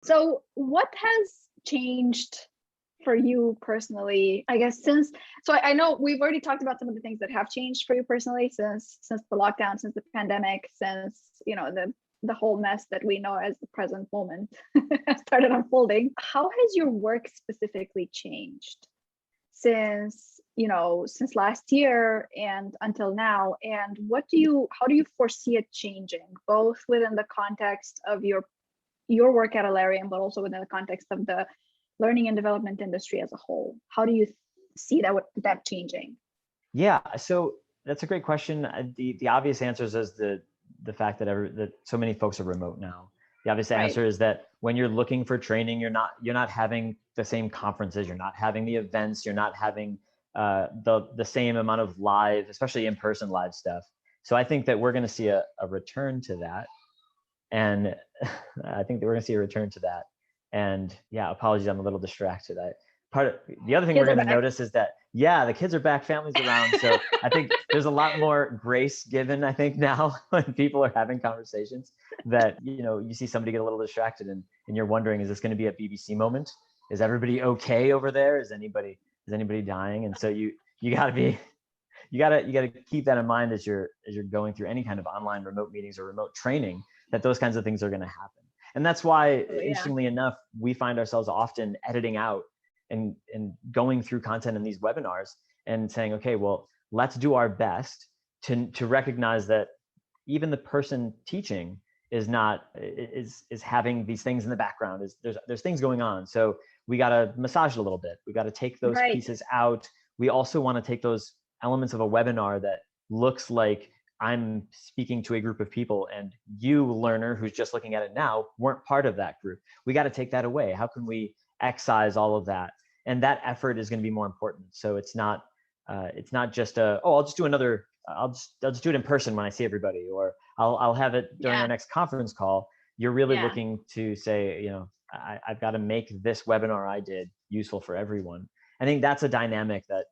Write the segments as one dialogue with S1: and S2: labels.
S1: So what has changed for you personally, I guess, so I know we've already talked about some of the things that have changed for you personally since the lockdown, since the pandemic, since, the whole mess that we know as the present moment started unfolding. How has your work specifically changed since last year and until now? And how do you foresee it changing, both within the context of your work at Allarium, but also within the context of the learning and development industry as a whole? How do you see that changing?
S2: Yeah, so that's a great question. The obvious answer is the fact that so many folks are remote now. The obvious answer is that when you're looking for training, you're not having the same conferences, you're not having the events, you're not having the same amount of live, especially in-person live stuff. So I think that we're going to see a return to that. And I think that we're going to see a return to that. And yeah, apologies, I'm a little distracted. The other thing we're going to notice is that, the kids are back, families around. So I think there's a lot more grace given, I think, now when people are having conversations, that, you see somebody get a little distracted and you're wondering, is this going to be a BBC moment? Is everybody okay over there? Is anybody dying? And so you got to keep that in mind as you're going through any kind of online remote meetings or remote training, that those kinds of things are going to happen. And that's why, interestingly enough, we find ourselves often editing out and going through content in these webinars and saying, okay, well, let's do our best to recognize that even the person teaching is having these things in the background. There's things going on. So we got to massage it a little bit. We got to take those pieces out. We also want to take those elements of a webinar that looks like I'm speaking to a group of people and you, learner, who's just looking at it now, weren't part of that group. We got to take that away. How can we excise all of that? And that effort is going to be more important. So it's not just I'll just do it in person when I see everybody, or I'll have it during our next conference call. You're really looking to say, I've got to make this webinar I did useful for everyone. I think that's a dynamic that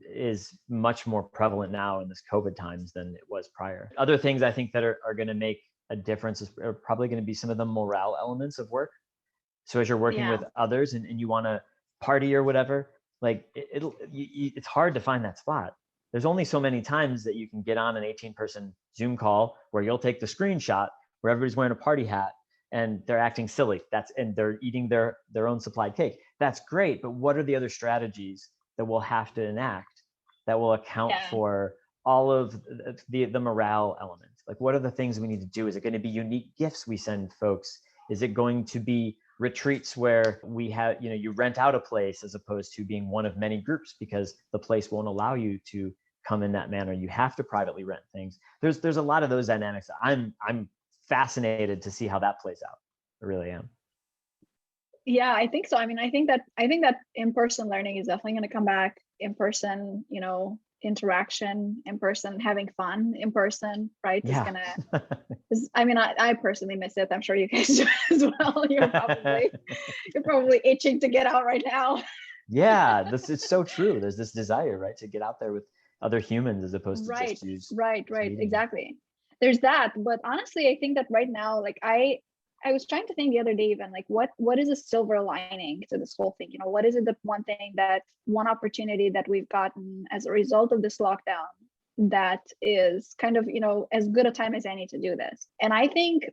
S2: is much more prevalent now in this COVID times than it was prior. Other things I think that are going to make a difference are probably going to be some of the morale elements of work. So as you're working with others and you want to party or whatever, like it's hard to find that spot. There's only so many times that you can get on an 18-person Zoom call where you'll take the screenshot where everybody's wearing a party hat and they're acting silly. And they're eating their own supplied cake. That's great, but what are the other strategies that we'll have to enact that will account for all of the morale elements? Like, what are the things we need to do? Is it going to be unique gifts we send folks? Is it going to be retreats where we have, you rent out a place as opposed to being one of many groups because the place won't allow you to come in that manner? You have to privately rent things. There's a lot of those dynamics. I'm fascinated to see how that plays out. I really am.
S1: Yeah, I think so. I mean, I think that in-person learning is definitely going to come back. In-person, interaction, in-person, having fun in person, right?
S2: Yeah.
S1: I personally miss it. I'm sure you guys do as well. You're probably itching to get out right now.
S2: Yeah, it's so true. There's this desire, right, to get out there with other humans as opposed to just use
S1: right, exactly. There's that, but honestly, I think that right now, like I was trying to think the other day, even like what is a silver lining to this whole thing? What is it, the one opportunity that we've gotten as a result of this lockdown that is kind of, as good a time as any to do this? And I think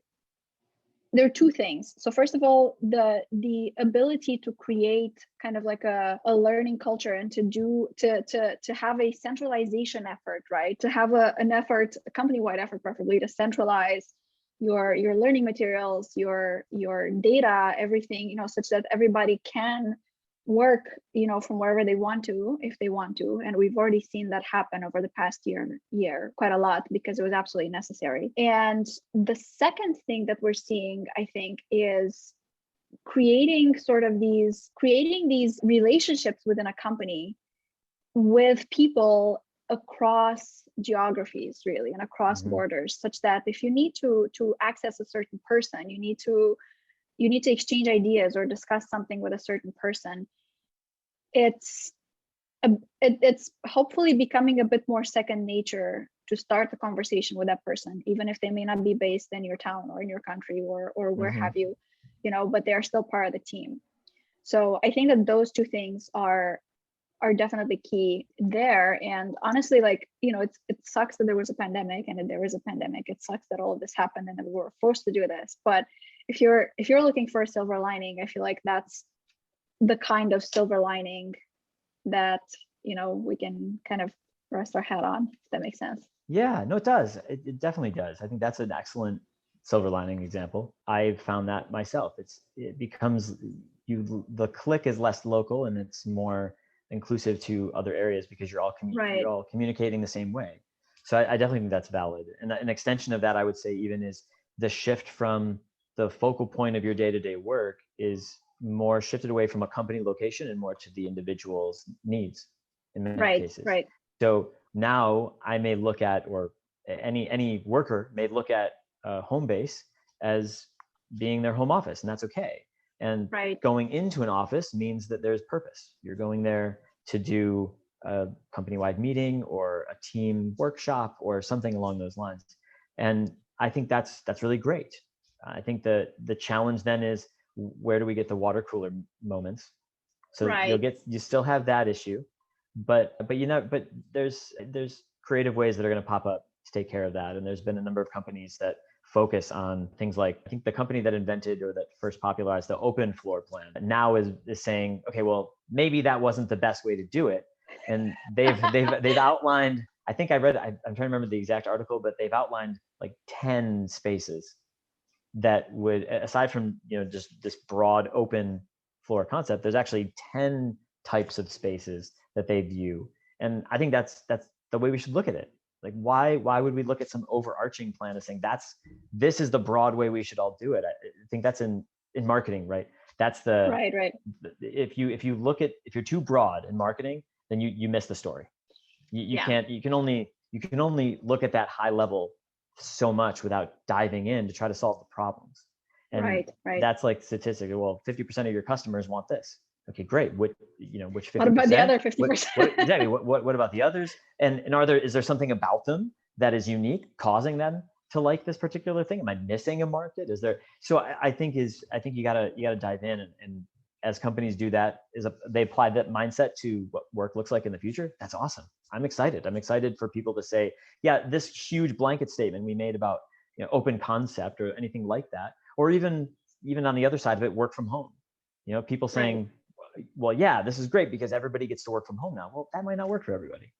S1: there are two things. So first of all, the ability to create kind of like a learning culture and to have a centralization effort, right? To have an effort, a company-wide effort, preferably, to centralize your learning materials, your data, everything, such that everybody can work, from wherever they want to, if they want to. And we've already seen that happen over the past year quite a lot, because it was absolutely necessary. And the second thing that we're seeing, I think, is creating these relationships within a company with people across geographies, really, and across borders, such that if you need to access a certain person, you need to exchange ideas or discuss something with a certain person, it's hopefully becoming a bit more second nature to start the conversation with that person, even if they may not be based in your town or in your country or where have you. but they're still part of the team. So I think that those two things are definitely key there. And honestly, like, it sucks that there was a pandemic and that there is a pandemic. It sucks that all of this happened and that we were forced to do this. But if you're looking for a silver lining, I feel like that's the kind of silver lining that, we can kind of rest our hat on, if that makes sense.
S2: Yeah, no, it does. It definitely does. I think that's an excellent silver lining example. I've found that myself. It becomes the click is less local and it's more inclusive to other areas because you're all
S1: Right.
S2: you're all communicating the same way. So I definitely think that's valid. And an extension of that, I would say, even is the shift from the focal point of your day-to-day work is more shifted away from a company location and more to the individual's needs in many cases.
S1: Right.
S2: So now I may look at, or any worker may look at home base as being their home office, and that's okay. And going into an office means that there's purpose. You're going there to do a company-wide meeting or a team workshop or something along those lines. And I think that's really great. I think the challenge then is, where do we get the water cooler moments? So you still have that issue, but there's creative ways that are going to pop up to take care of that. And there's been a number of companies that focus on things like, I think the company that invented or that first popularized the open floor plan now is saying, okay, well, maybe that wasn't the best way to do it. And they've outlined, I think I'm trying to remember the exact article, but they've outlined like 10 spaces that would, aside from, just this broad open floor concept, there's actually 10 types of spaces that they view. And I think that's the way we should look at it. Like, why would we look at some overarching plan as saying this is the broad way we should all do it? I think that's in marketing, right? That's the
S1: right.
S2: If you're too broad in marketing, then you miss the story. You can only look at that high level so much without diving in to try to solve the problems. And
S1: right.
S2: That's like statistic. Well, 50% of your customers want this. Okay, great. Which 50%?
S1: What about the other 50%?
S2: Exactly. What about the others? And is there something about them that is unique, causing them to like this particular thing? Am I missing a market? Is there? So I think you gotta dive in, and as companies do that, they apply that mindset to what work looks like in the future. That's awesome. I'm excited. I'm excited for people to say, yeah, this huge blanket statement we made about open concept or anything like that, or even on the other side of it, work from home. People saying, well, yeah, this is great because everybody gets to work from home now. Well, that might not work for everybody.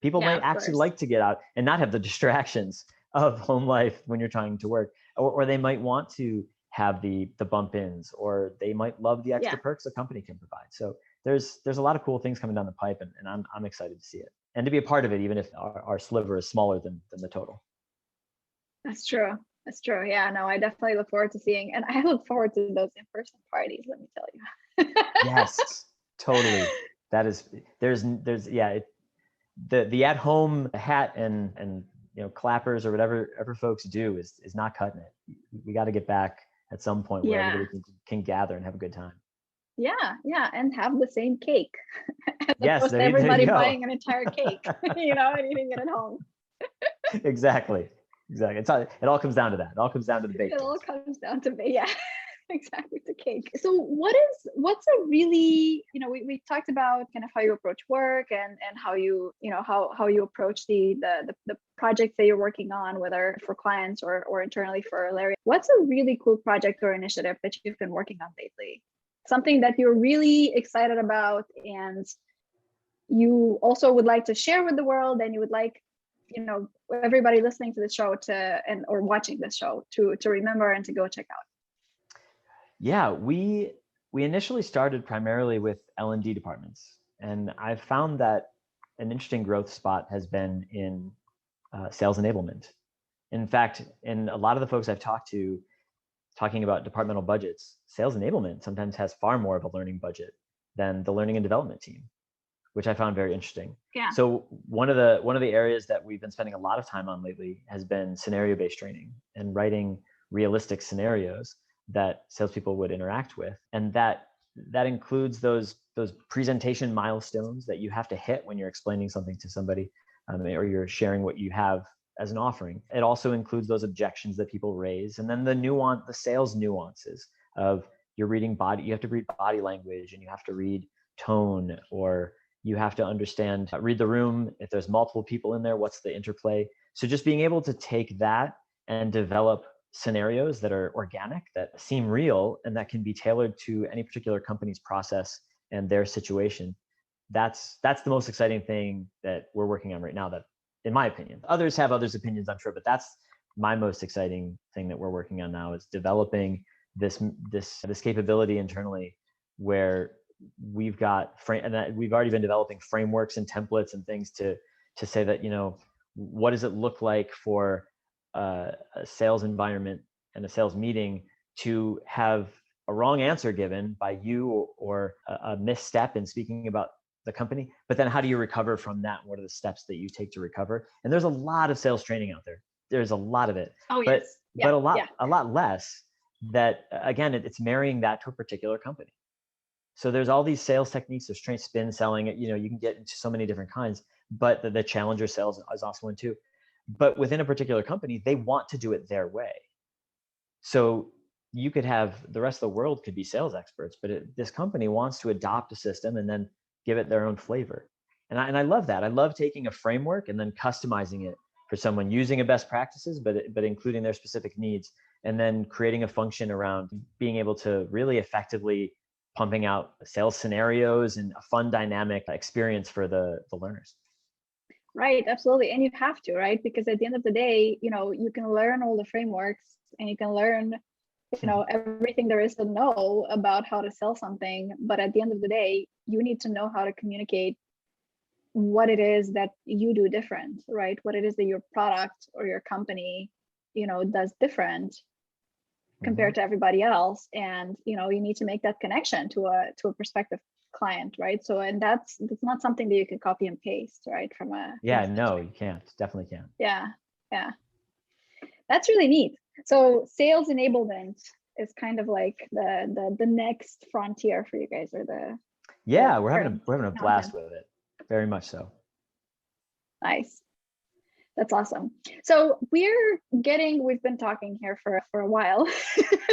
S2: People might actually like to get out and not have the distractions of home life when you're trying to work, or they might want to have the bump ins, or they might love the extra perks a company can provide. So there's a lot of cool things coming down the pipe, and I'm excited to see it and to be a part of it, even if our sliver is smaller than the total.
S1: That's true. Yeah, no, I definitely look forward to seeing, and I look forward to those in-person parties, let me tell you.
S2: Yes, totally. That is, there's the at home hat and clappers or whatever folks do is not cutting it. We got to get back at some point where everybody can gather and have a good time.
S1: Yeah, and have the same cake.
S2: Yes,
S1: opposed to everybody buying an entire cake, and eating it at home. Exactly.
S2: It all comes down to that. It all comes down to the bake.
S1: It all comes down to exactly, the cake. So what's a really, we talked about kind of how you approach work and how you, how you approach the projects that you're working on, whether for clients or internally for Allarium. What's a really cool project or initiative that you've been working on lately? Something that you're really excited about and you also would like to share with the world, and you would like, everybody listening to the show or watching this show to remember and to go check out.
S2: Yeah, we initially started primarily with L&D departments, and I've found that an interesting growth spot has been in sales enablement. In fact, in a lot of the folks I've talked to talking about departmental budgets, sales enablement sometimes has far more of a learning budget than the learning and development team, which I found very interesting.
S1: Yeah.
S2: So one of the areas that we've been spending a lot of time on lately has been scenario-based training and writing realistic scenarios that salespeople would interact with, and that includes those presentation milestones that you have to hit when you're explaining something to somebody, or you're sharing what you have as an offering. It also includes those objections that people raise, and then the sales nuances of you have to read body language, and you have to read tone, or you have to understand, read the room. If there's multiple people in there, what's the interplay? So just being able to take that and develop scenarios that are organic, that seem real, and that can be tailored to any particular company's process and their situation. That's the most exciting thing that we're working on right now, that, in my opinion, others have others' opinions, I'm sure, but that's my most exciting thing that we're working on now, is developing this capability internally, where we've got we've already been developing frameworks and templates and things to say that, what does it look like for a sales environment and a sales meeting to have a wrong answer given by you, or a misstep in speaking about the company, but then how do you recover from that? What are the steps that you take to recover? And there's a lot of sales training out there. There's a lot of it, but a lot less that, again, it's marrying that to a particular company. So there's all these sales techniques. There's straight spin selling. You can get into so many different kinds, but the challenger sales is also one too. But within a particular company, they want to do it their way. So you could have the rest of the world could be sales experts, but this company wants to adopt a system and then give it their own flavor. And I love that. I love taking a framework and then customizing it for someone, using a best practices, but including their specific needs, and then creating a function around being able to really effectively pumping out sales scenarios and a fun dynamic experience for the learners.
S1: Right, absolutely. And you have to, right? Because at the end of the day, you can learn all the frameworks, and you can learn, everything there is to know about how to sell something. But at the end of the day, you need to know how to communicate what it is that you do different, right? What it is that your product or your company, does different compared to everybody else. And, you need to make that connection to a prospective client, right? So, and that's not something that you can copy and paste, right?
S2: No, you can't. Definitely can't.
S1: Yeah. That's really neat. So sales enablement is kind of like the next frontier for you guys, or
S2: we're having a blast with it. Very much so.
S1: Nice. That's awesome. So we've been talking here for a while.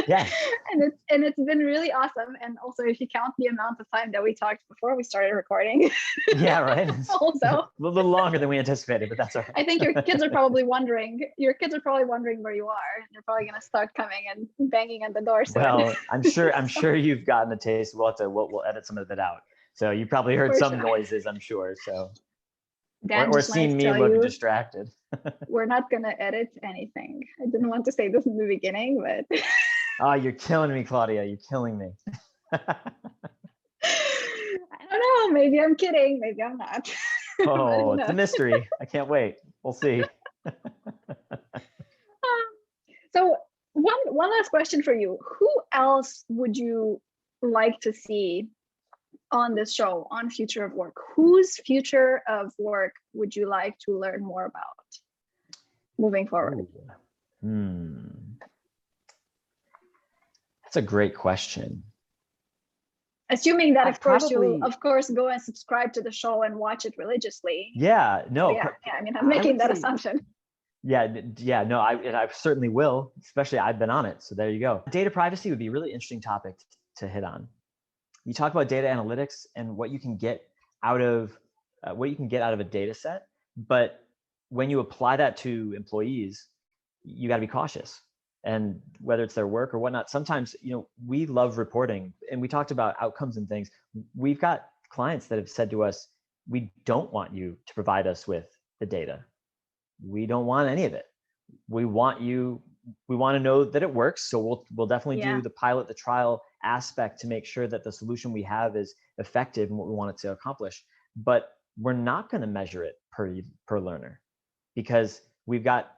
S2: Yeah.
S1: and it's been really awesome. And also, if you count the amount of time that we talked before we started recording.
S2: Yeah, right.
S1: Also
S2: a little longer than we anticipated, but that's all right.
S1: I think your kids are probably wondering where you are. And they're probably going to start coming and banging at the door soon.
S2: Well, I'm sure you've gotten a taste. We'll edit some of it out. So you probably heard some noises, I'm sure. So. Or seen me look distracted.
S1: We're not going to edit anything. I didn't want to say this in the beginning, but.
S2: Oh, you're killing me, Claudia. You're killing me.
S1: I don't know. Maybe I'm kidding. Maybe I'm not.
S2: Oh, it's a mystery. I can't wait. We'll see.
S1: So one last question for you. Who else would you like to see on this show, on Future of Work? Whose future of work would you like to learn more about moving forward?
S2: That's a great question.
S1: Assuming that, of course, you'll go and subscribe to the show and watch it religiously.
S2: Yeah, no.
S1: So I'm making that assumption.
S2: No, I certainly will, especially I've been on it. So there you go. Data privacy would be a really interesting topic to hit on. You talk about data analytics and what you can get out of a data set, but when you apply that to employees, you got to be cautious. And whether it's their work or whatnot, sometimes we love reporting, and we talked about outcomes and things. We've got clients that have said to us, "We don't want you to provide us with the data. We don't want any of it. We want to know that it works. So we'll definitely do the pilot, the trial aspect to make sure that the solution we have is effective and what we want it to accomplish. But we're not going to measure it per learner, because we've got,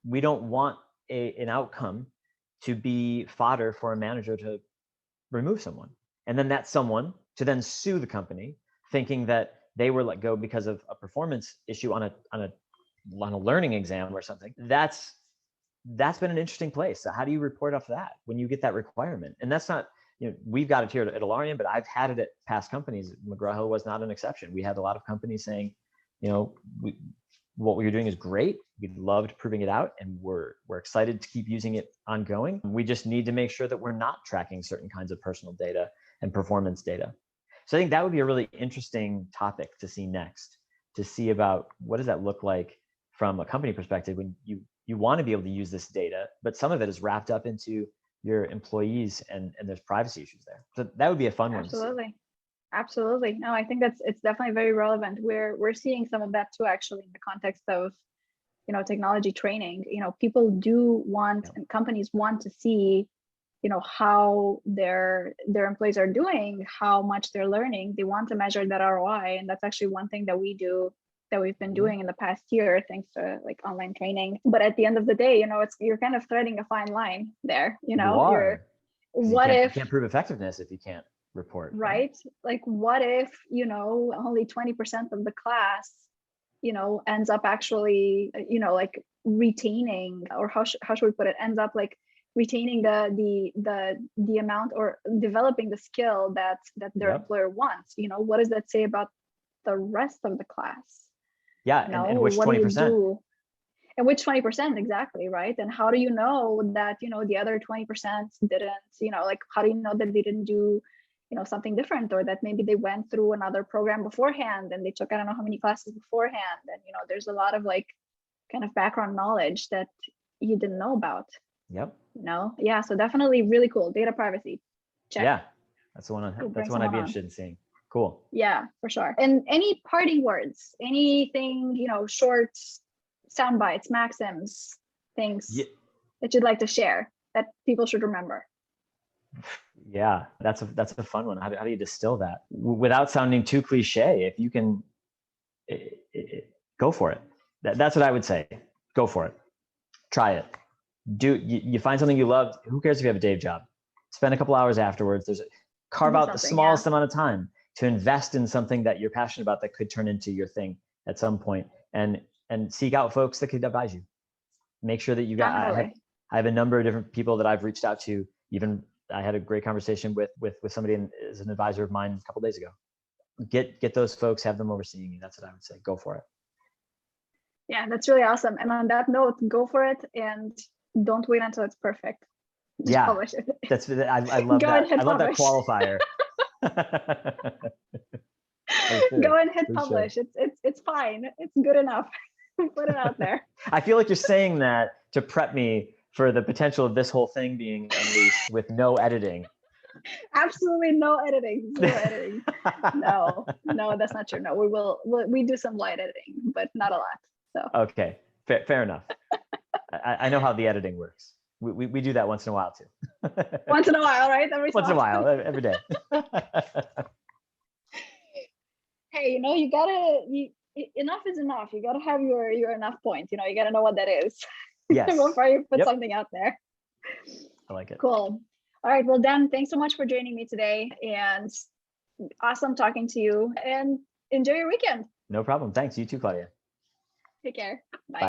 S2: we don't want an outcome to be fodder for a manager to remove someone. And then that someone to then sue the company thinking that they were let go because of a performance issue on a learning exam or something. That's been an interesting place. So how do you report off that when you get that requirement? And that's not, we've got it here at Allarium, but I've had it at past companies. McGraw-Hill was not an exception. We had a lot of companies saying, we what you're doing is great. We loved proving it out, and we're excited to keep using it ongoing. We just need to make sure that we're not tracking certain kinds of personal data and performance data. So I think that would be a really interesting topic to see next, to see about what does that look like from a company perspective when you want to be able to use this data, but some of it is wrapped up into your employees and there's privacy issues there. So that would be a fun one to see.
S1: Absolutely. No, I think it's definitely very relevant. We're seeing some of that too, actually, in the context of, technology training. People do want, and companies want to see, how their employees are doing, how much they're learning. They want to measure that ROI. And that's actually one thing that we've been doing in the past year, thanks to like online training. But at the end of the day, you're kind of threading a fine line there.
S2: You are.
S1: You
S2: can't prove effectiveness if you can't report.
S1: Right? Like what if, only 20% of the class, ends up actually, like retaining, or how should we put it, ends up like retaining the amount or developing the skill that their employer wants. What does that say about the rest of the class?
S2: Yeah, and which 20%?
S1: And which 20%, exactly, right? And how do you know that, the other 20% didn't, like how do you know that they didn't do, something different, or that maybe they went through another program beforehand and they took, I don't know how many classes beforehand. And, there's a lot of like kind of background knowledge that you didn't know about.
S2: Yep.
S1: Yeah. So definitely really cool. Data privacy. Check.
S2: Yeah. That's the one I'd be interested in seeing. Cool.
S1: Yeah, for sure. And any parting words, anything, short sound bites, maxims, things that you'd like to share that people should remember?
S2: Yeah, that's a fun one. How do you distill that without sounding too cliche? If you can, go for it. That's what I would say. Go for it. Try it. You find something you love. Who cares if you have a day job? Spend a couple hours afterwards. Carve out the smallest amount of time to invest in something that you're passionate about that could turn into your thing at some point, and seek out folks that could advise you. Make sure that you got. I have a number of different people that I've reached out to. Even I had a great conversation with somebody as an advisor of mine a couple of days ago. Get those folks, have them overseeing you. That's what I would say. Go for it.
S1: Yeah, that's really awesome. And on that note, go for it and don't wait until it's perfect. Just publish it.
S2: I love that. I love that qualifier. Sure.
S1: Go and hit publish. Sure. It's fine. It's good enough. Put it out there.
S2: I feel like you're saying that to prep me for the potential of this whole thing being unleashed with no editing.
S1: Absolutely no editing. Zero editing. No, that's not true. No, we do some light editing, but not a lot. So
S2: okay, fair enough. I know how the editing works. We do that once in a while too.
S1: Once in a while, right?
S2: Once in a while, every day.
S1: Hey, enough is enough. You gotta have your enough point. You gotta know what that is.
S2: Yes.
S1: Before you put something out there.
S2: I like it.
S1: Cool. All right. Well, Dan, thanks so much for joining me today, and awesome talking to you, and enjoy your weekend.
S2: No problem. Thanks. You too, Claudia.
S1: Take care. Bye.